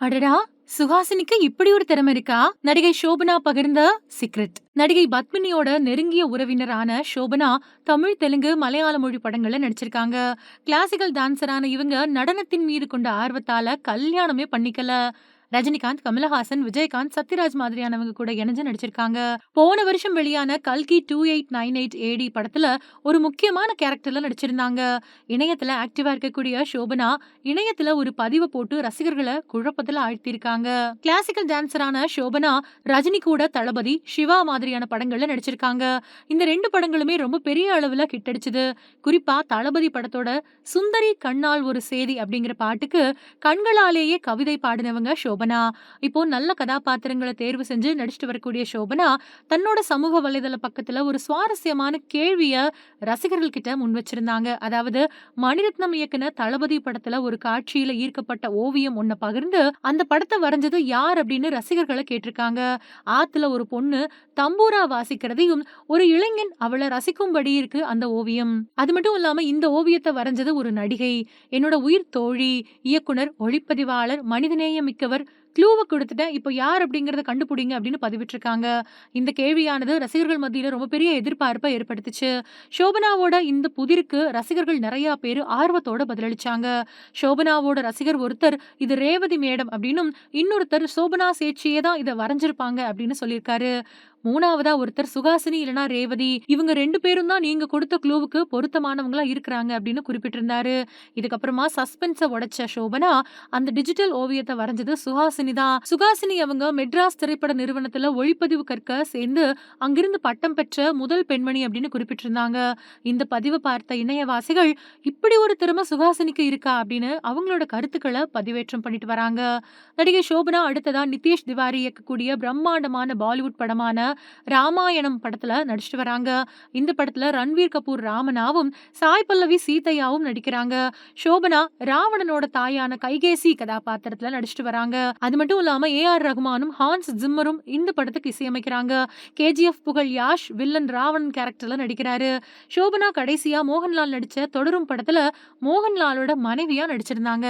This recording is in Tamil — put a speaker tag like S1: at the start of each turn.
S1: அடடா! சுஹாசினிக்கு இப்படி ஒரு திறமை இருக்கா? நடிகை ஷோபனா பகிர்ந்த சீக்ரெட். நடிகை பத்மினியோட நெருங்கிய உறவினரான ஷோபனா, தமிழ், தெலுங்கு, மலையாள மொழி படங்கள்ல நடிச்சிருக்காங்க. கிளாசிக்கல் டான்சரான இவங்க நடனத்தின் மீது கொண்ட ஆர்வத்தால கல்யாணமே பண்ணிக்கல. ரஜினிகாந்த், கமலஹாசன், விஜயகாந்த், சத்யராஜ் மாதிரியானவங்க கூட இணைஞ்சு நடிச்சிருக்காங்க. போன வருஷம் வெளியான கல்கி 2898 ஏடி படத்துல ஒரு முக்கியமான கேரக்டர்ல நடிச்சிருந்தாங்க. இணையத்துல ஆக்டிவா இருக்கக்கூடிய ஷோபனா, இணையத்துல ஒரு பதிவ போட்டு ரசிகர்கள குழப்பத்துல ஆழ்த்தியிருக்காங்க. கிளாசிக்கல் டான்சரான ஷோபனா, ரஜினி கூட தளபதி, சிவா மாதிரியான படங்கள்ல நடிச்சிருக்காங்க. இந்த 2 படங்களுமே ரொம்ப பெரிய அளவுல ஹிட் அடிச்சது. குறிப்பா தளபதி படத்தோட "சுந்தரி கண்ணால் ஒரு சேதி" அப்படிங்கிற பாட்டுக்கு கண்களாலேயே கவிதை பாடினவங்க ஷோபனா. இப்போ நல்ல கதாபாத்திரங்கள தேர்வு செஞ்சு நடிச்சுட்டு வரக்கூடிய ஷோபனா, தன்னோட சமூக வலைதள பக்கத்துல ஒரு சுவாரஸ்யமான கேள்விய ரசிகர்கள் கிட்ட முன் வச்சிருந்தாங்க. அதாவது, மணிரத்னம் இயக்குன தளபதி படத்துல ஒரு காட்சியில ஈர்க்கப்பட்ட ஓவியம் ஒண்ண பகிர்ந்து, அந்த படத்த வரைஞ்சது யார் அப்படின்னு ரசிகர்கள கேட்டிருக்காங்க. ஆத்துல ஒரு பொண்ணு தம்பூரா வாசிக்கிறதையும், ஒரு இளைஞன் அவள ரசிக்கும்படி இருக்கு அந்த ஓவியம். அது மட்டும் இல்லாம இந்த ஓவியத்த வரைஞ்சது ஒரு நடிகை. என்னோட உயிர் தோழி, இயக்குனர், ஒளிப்பதிவாளர், மனிதநேயம் மிக்கவர். க்ளூவ குடுத்துட்டேன். இப்போ யார் அப்படிங்கிறத கண்டுபிடிங்க அப்படின்னு பதிவிட்டிருக்காங்க. இந்த கேள்வியானது ரசிகர்கள் மத்தியில ரொம்ப பெரிய எதிர்பார்ப்ப ஏற்படுத்துச்சு. ஷோபனாவோட இந்த புதிருக்கு ரசிகர்கள் நெறைய பேரு ஆர்வத்தோட பதிலளிச்சாங்க. ஷோபனாவோட ரசிகர் ஒருத்தர், "இது ரேவதி மேடம்" அப்படின்னும், இன்னொருத்தர் "சோபனா சேட்சியே தான் இத வரைஞ்சிருப்பாங்க" அப்படின்னு சொல்லியிருக்காரு. 3வதா ஒருத்தர் "சுஹாசினி இல்லனா ரேவதி. இவங்க 2 பேரும் தான் நீங்க கொடுத்த க்ளூவுக்கு பொருத்தமானவங்களா இருக்கிறாங்க" அப்படின்னு குறிப்பிட்டிருந்தாரு. இதுக்கப்புறமா சஸ்பென்ஸ உடைச்ச ஷோபனா, அந்த டிஜிட்டல் ஓவியத்த வரைஞ்சது சுஹாசினி தான். சுஹாசினி அவங்க மெட்ராஸ் திரைப்பட நிறுவனத்துல ஒளிப்பதிவு கற்க சேர்ந்து, அங்கிருந்து பட்டம் பெற்ற முதல் பெண்மணி அப்படின்னு குறிப்பிட்டிருந்தாங்க. இந்த பதிவ பார்த்த இணையவாசிகள், "இப்படி ஒரு திறமை சுஹாசினிக்கு இருக்கா?" அப்படின்னு அவங்களோட கருத்துக்கள பதிவேற்றம் பண்ணிட்டு வராங்க. நடிகை ஷோபனா அடுத்ததா நிதேஷ் திவாரி இயக்கக்கூடிய பிரம்மாண்டமான பாலிவுட் படமான ராமாயணம் படத்துல நடிச்சிட்டு வராங்க. இந்த படத்துல ரன்வீர் கபூர் ராமனாவும், சாய் பல்லவி சீதையாவும் நடிக்கிறாங்க. ஷோபனா ராவணனோட தாயான கைகேசி கதாபாத்திரத்துல நடிச்சிட்டு வராங்க. அது மட்டும் இல்லாம ஏ.ஆர். ரகுமானும், ஹான்ஸ் ஜிம்மரும் இந்த படத்துக்கு இசையமைக்கிறாங்க. கேஜிஎஃப் புகழ் யாஷ் வில்லன் ராவணன் கேரக்டர்ல நடிக்கிறாரு. ஷோபனா கடைசியா மோகன்லால் நடிச்ச தொடரும் படத்துல மோகன்லாலோட மனைவியா நடிச்சிருந்தாங்க.